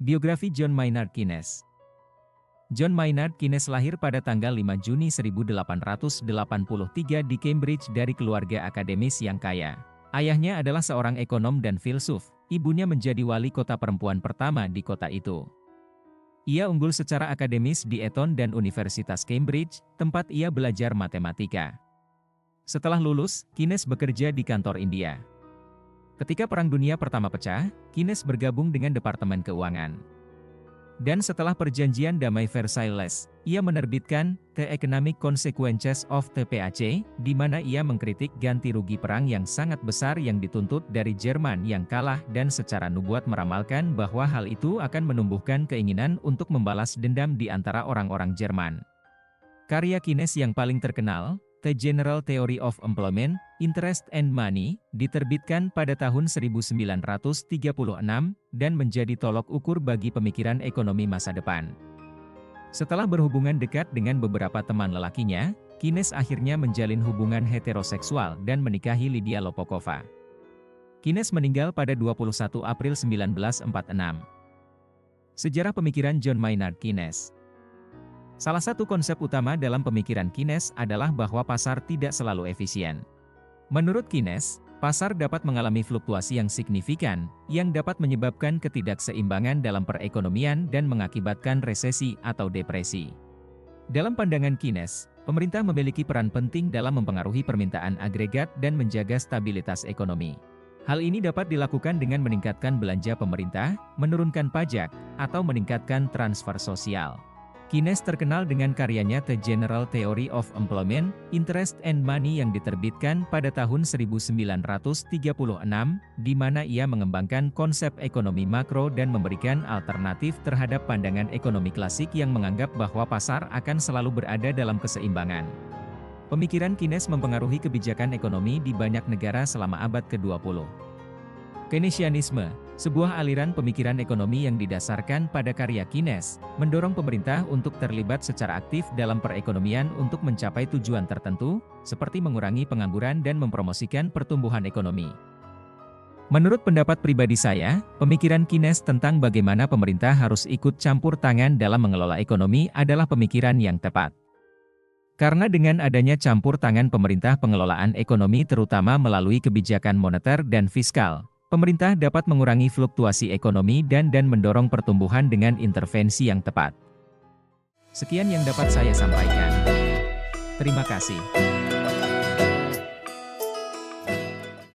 Biografi John Maynard Keynes. John Maynard Keynes lahir pada tanggal 5 Juni 1883 di Cambridge dari keluarga akademis yang kaya. Ayahnya adalah seorang ekonom dan filsuf, ibunya menjadi wali kota perempuan pertama di kota itu. Ia unggul secara akademis di Eton dan Universitas Cambridge, tempat ia belajar matematika. Setelah lulus, Keynes bekerja di kantor India. Ketika Perang Dunia Pertama pecah, Keynes bergabung dengan Departemen Keuangan. Dan setelah perjanjian damai Versailles, ia menerbitkan The Economic Consequences of the PAC, di mana ia mengkritik ganti rugi perang yang sangat besar yang dituntut dari Jerman yang kalah dan secara nubuat meramalkan bahwa hal itu akan menumbuhkan keinginan untuk membalas dendam di antara orang-orang Jerman. Karya Keynes yang paling terkenal, The General Theory of Employment, Interest and Money, diterbitkan pada tahun 1936 dan menjadi tolok ukur bagi pemikiran ekonomi masa depan. Setelah berhubungan dekat dengan beberapa teman lelakinya, Keynes akhirnya menjalin hubungan heteroseksual dan menikahi Lydia Lopokova. Keynes meninggal pada 21 April 1946. Sejarah pemikiran John Maynard Keynes. Salah satu konsep utama dalam pemikiran Keynes adalah bahwa pasar tidak selalu efisien. Menurut Keynes, pasar dapat mengalami fluktuasi yang signifikan, yang dapat menyebabkan ketidakseimbangan dalam perekonomian dan mengakibatkan resesi atau depresi. Dalam pandangan Keynes, pemerintah memiliki peran penting dalam mempengaruhi permintaan agregat dan menjaga stabilitas ekonomi. Hal ini dapat dilakukan dengan meningkatkan belanja pemerintah, menurunkan pajak, atau meningkatkan transfer sosial. Keynes terkenal dengan karyanya The General Theory of Employment, Interest and Money yang diterbitkan pada tahun 1936, di mana ia mengembangkan konsep ekonomi makro dan memberikan alternatif terhadap pandangan ekonomi klasik yang menganggap bahwa pasar akan selalu berada dalam keseimbangan. Pemikiran Keynes mempengaruhi kebijakan ekonomi di banyak negara selama abad ke-20. Keynesianisme, sebuah aliran pemikiran ekonomi yang didasarkan pada karya Keynes, mendorong pemerintah untuk terlibat secara aktif dalam perekonomian untuk mencapai tujuan tertentu, seperti mengurangi pengangguran dan mempromosikan pertumbuhan ekonomi. Menurut pendapat pribadi saya, pemikiran Keynes tentang bagaimana pemerintah harus ikut campur tangan dalam mengelola ekonomi adalah pemikiran yang tepat. Karena dengan adanya campur tangan pemerintah pengelolaan ekonomi terutama melalui kebijakan moneter dan fiskal, pemerintah dapat mengurangi fluktuasi ekonomi dan mendorong pertumbuhan dengan intervensi yang tepat. Sekian yang dapat saya sampaikan. Terima kasih.